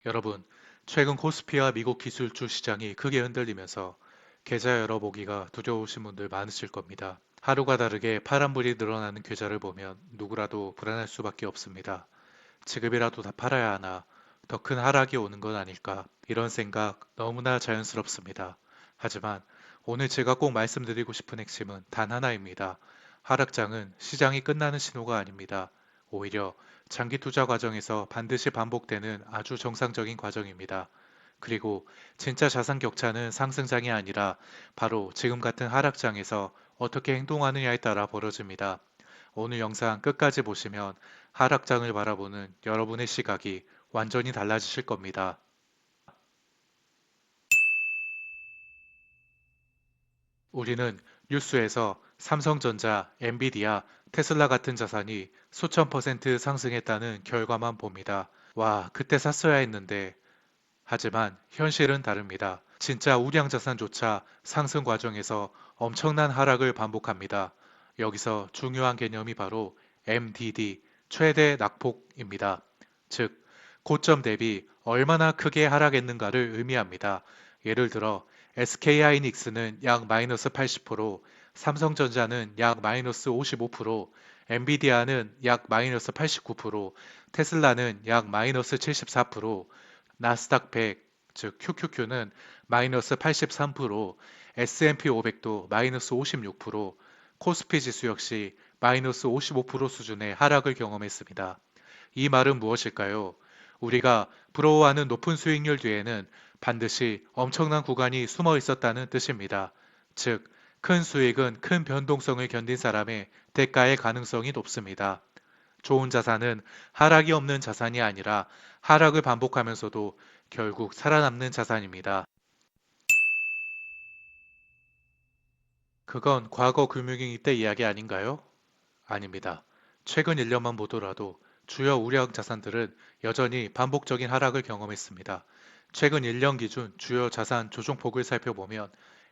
여러분, 최근 코스피와 미국 기술주 시장이 크게 흔들리면서 계좌 열어보기가 두려우신 분들 많으실 겁니다. 하루가 다르게 파란불이 늘어나는 계좌를 보면 누구라도 불안할 수밖에 없습니다. 지금이라도 다 팔아야 하나, 더 큰 하락이 오는 건 아닐까, 이런 생각 너무나 자연스럽습니다. 하지만 오늘 제가 꼭 말씀드리고 싶은 핵심은 단 하나입니다. 하락장은 시장이 끝나는 신호가 아닙니다. 오히려 장기 투자 과정에서 반드시 반복되는 아주 정상적인 과정입니다. 그리고 진짜 자산 격차는 상승장이 아니라 바로 지금 같은 하락장에서 어떻게 행동하느냐에 따라 벌어집니다. 오늘 영상 끝까지 보시면 하락장을 바라보는 여러분의 시각이 완전히 달라지실 겁니다. 우리는 뉴스에서 삼성전자, 엔비디아, 테슬라 같은 자산이 수천 퍼센트 상승했다는 결과만 봅니다. 와, 그때 샀어야 했는데. 하지만 현실은 다릅니다. 진짜 우량 자산조차 상승 과정에서 엄청난 하락을 반복합니다. 여기서 중요한 개념이 바로 MDD, 최대 낙폭입니다. 즉, 고점 대비 얼마나 크게 하락했는가를 의미합니다. 예를 들어 SK하이닉스는 약 마이너스 80%, 삼성전자는 약 마이너스 55%, 엔비디아는 약 마이너스 89%, 테슬라는 약 마이너스 74%, 나스닥 100, 즉 QQQ는 마이너스 83%, S&P 500도 마이너스 56%, 코스피 지수 역시 마이너스 55% 수준의 하락을 경험했습니다. 이 말은 무엇일까요? 우리가 부러워하는 높은 수익률 뒤에는 반드시 엄청난 구간이 숨어 있었다는 뜻입니다. 즉, 큰 수익은 큰 변동성을 견딘 사람의 대가의 가능성이 높습니다. 좋은 자산은 하락이 없는 자산이 아니라 하락을 반복하면서도 결국 살아남는 자산입니다. 그건 과거 금융위기 때 이야기 아닌가요? 아닙니다. 최근 1년만 보더라도 주요 우량 자산들은 여전히 반복적인 하락을 경험했습니다. 최근 1년 기준 주요 자산 조종폭을 살펴보면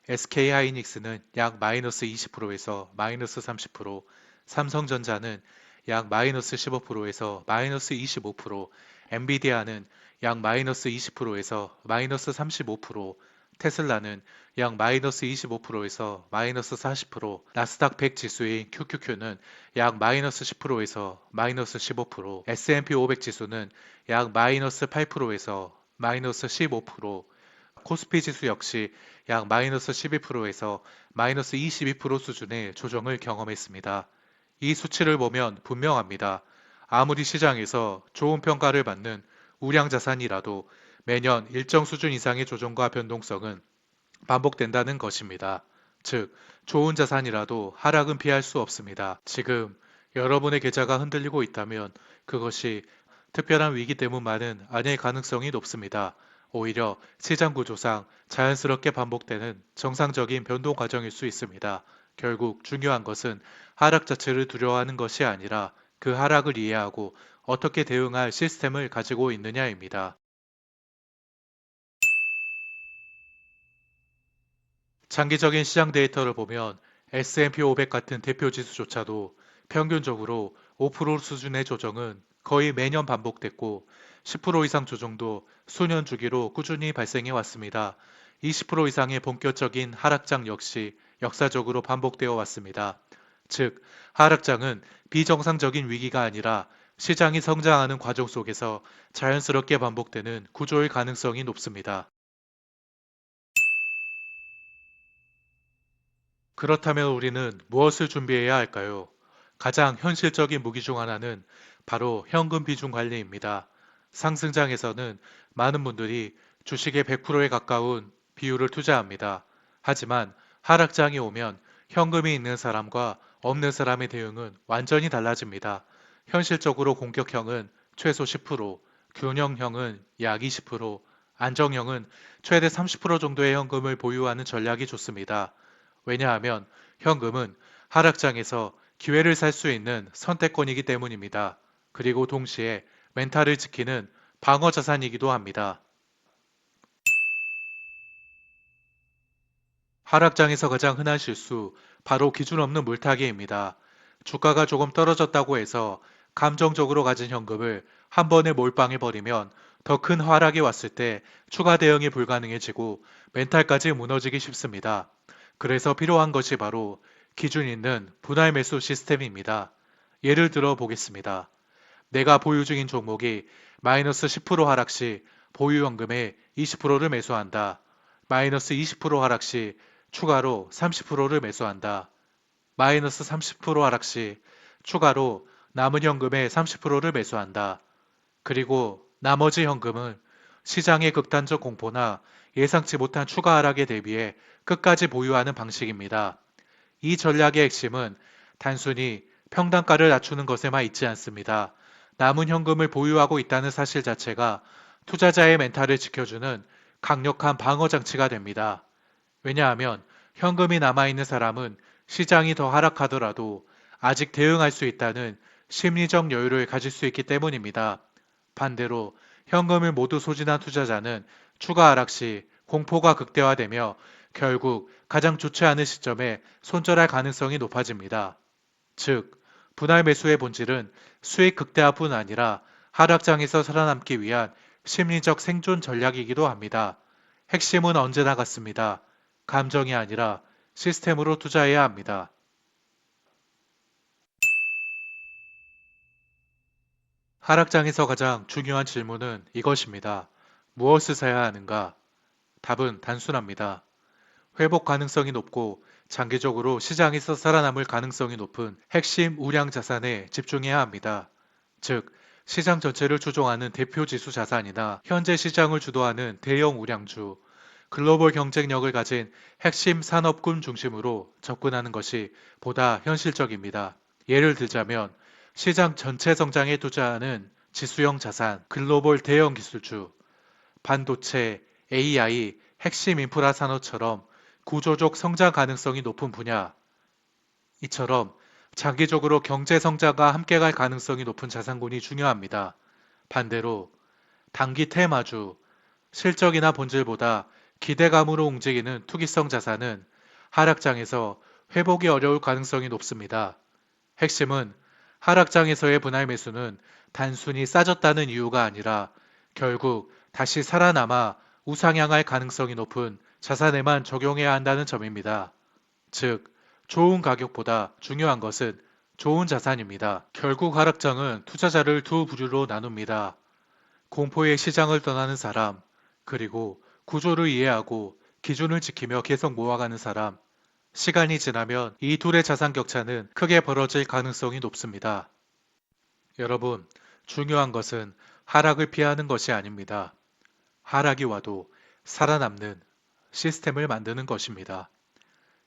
SK하이닉스는 약 마이너스 20%에서 마이너스 30%, 삼성전자는 약 마이너스 15%에서 마이너스 25%, 엔비디아는 약 마이너스 20%에서 마이너스 35%, 테슬라는 약 마이너스 25%에서 마이너스 40%, 나스닥 100 지수인 QQQ는 약 마이너스 10%에서 마이너스 15%, S&P 500 지수는 약 마이너스 8%에서 마이너스 15%, 코스피 지수 역시 약 마이너스 12%에서 마이너스 22% 수준의 조정을 경험했습니다. 이 수치를 보면 분명합니다. 아무리 시장에서 좋은 평가를 받는 우량 자산이라도 매년 일정 수준 이상의 조정과 변동성은 반복된다는 것입니다. 즉, 좋은 자산이라도 하락은 피할 수 없습니다. 지금 여러분의 계좌가 흔들리고 있다면 그것이 특별한 위기 때문만은 아닐 가능성이 높습니다. 오히려 시장 구조상 자연스럽게 반복되는 정상적인 변동 과정일 수 있습니다. 결국 중요한 것은 하락 자체를 두려워하는 것이 아니라 그 하락을 이해하고 어떻게 대응할 시스템을 가지고 있느냐입니다. 장기적인 시장 데이터를 보면 S&P 500 같은 대표 지수조차도 평균적으로 5% 수준의 조정은 거의 매년 반복됐고 10% 이상 조정도 수년 주기로 꾸준히 발생해 왔습니다. 20% 이상의 본격적인 하락장 역시 역사적으로 반복되어 왔습니다. 즉, 하락장은 비정상적인 위기가 아니라 시장이 성장하는 과정 속에서 자연스럽게 반복되는 구조의 가능성이 높습니다. 그렇다면 우리는 무엇을 준비해야 할까요? 가장 현실적인 무기 중 하나는 바로 현금 비중 관리입니다. 상승장에서는 많은 분들이 주식의 100%에 가까운 비율을 투자합니다. 하지만 하락장이 오면 현금이 있는 사람과 없는 사람의 대응은 완전히 달라집니다. 현실적으로 공격형은 최소 10%, 균형형은 약 20%, 안정형은 최대 30% 정도의 현금을 보유하는 전략이 좋습니다. 왜냐하면 현금은 하락장에서 기회를 살 수 있는 선택권이기 때문입니다. 그리고 동시에 멘탈을 지키는 방어 자산이기도 합니다. 하락장에서 가장 흔한 실수, 바로 기준 없는 물타기입니다. 주가가 조금 떨어졌다고 해서 감정적으로 가진 현금을 한 번에 몰빵해버리면 더 큰 하락이 왔을 때 추가 대응이 불가능해지고 멘탈까지 무너지기 쉽습니다. 그래서 필요한 것이 바로 기준 있는 분할 매수 시스템입니다. 예를 들어 보겠습니다. 내가 보유 중인 종목이 마이너스 10% 하락 시 보유 현금의 20%를 매수한다. 마이너스 20% 하락 시 추가로 30%를 매수한다. 마이너스 30% 하락 시 추가로 남은 현금의 30%를 매수한다. 그리고 나머지 현금은 시장의 극단적 공포나 예상치 못한 추가 하락에 대비해 끝까지 보유하는 방식입니다. 이 전략의 핵심은 단순히 평단가를 낮추는 것에만 있지 않습니다. 남은 현금을 보유하고 있다는 사실 자체가 투자자의 멘탈을 지켜주는 강력한 방어 장치가 됩니다. 왜냐하면 현금이 남아있는 사람은 시장이 더 하락하더라도 아직 대응할 수 있다는 심리적 여유를 가질 수 있기 때문입니다. 반대로 현금을 모두 소진한 투자자는 추가 하락 시 공포가 극대화되며 결국 가장 좋지 않은 시점에 손절할 가능성이 높아집니다. 즉, 분할 매수의 본질은 수익 극대화뿐 아니라 하락장에서 살아남기 위한 심리적 생존 전략이기도 합니다. 핵심은 언제나 같습니다. 감정이 아니라 시스템으로 투자해야 합니다. 하락장에서 가장 중요한 질문은 이것입니다. 무엇을 사야 하는가? 답은 단순합니다. 회복 가능성이 높고 장기적으로 시장에서 살아남을 가능성이 높은 핵심 우량 자산에 집중해야 합니다. 즉, 시장 전체를 추종하는 대표 지수 자산이나 현재 시장을 주도하는 대형 우량주, 글로벌 경쟁력을 가진 핵심 산업군 중심으로 접근하는 것이 보다 현실적입니다. 예를 들자면 시장 전체 성장에 투자하는 지수형 자산, 글로벌 대형 기술주, 반도체, AI, 핵심 인프라 산업처럼 구조적 성장 가능성이 높은 분야, 이처럼 장기적으로 경제 성장과 함께 갈 가능성이 높은 자산군이 중요합니다. 반대로 단기 테마주, 실적이나 본질보다 기대감으로 움직이는 투기성 자산은 하락장에서 회복이 어려울 가능성이 높습니다. 핵심은 하락장에서의 분할 매수는 단순히 싸졌다는 이유가 아니라 결국 다시 살아남아 우상향할 가능성이 높은 자산에만 적용해야 한다는 점입니다. 즉, 좋은 가격보다 중요한 것은 좋은 자산입니다. 결국 하락장은 투자자를 두 부류로 나눕니다. 공포의 시장을 떠나는 사람, 그리고 구조를 이해하고 기준을 지키며 계속 모아가는 사람. 시간이 지나면 이 둘의 자산 격차는 크게 벌어질 가능성이 높습니다. 여러분, 중요한 것은 하락을 피하는 것이 아닙니다. 하락이 와도 살아남는 시스템을 만드는 것입니다.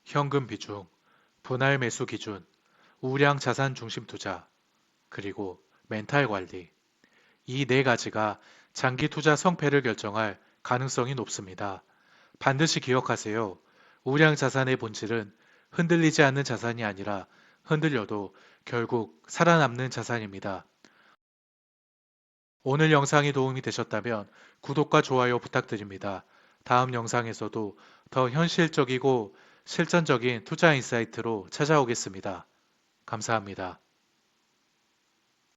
현금 비중, 분할 매수 기준, 우량 자산 중심 투자, 그리고 멘탈 관리. 이 네 가지가 장기 투자 성패를 결정할 가능성이 높습니다. 반드시 기억하세요. 우량 자산의 본질은 흔들리지 않는 자산이 아니라 흔들려도 결국 살아남는 자산입니다. 오늘 영상이 도움이 되셨다면 구독과 좋아요 부탁드립니다. 다음 영상에서도 더 현실적이고 실전적인 투자 인사이트로 찾아오겠습니다. 감사합니다.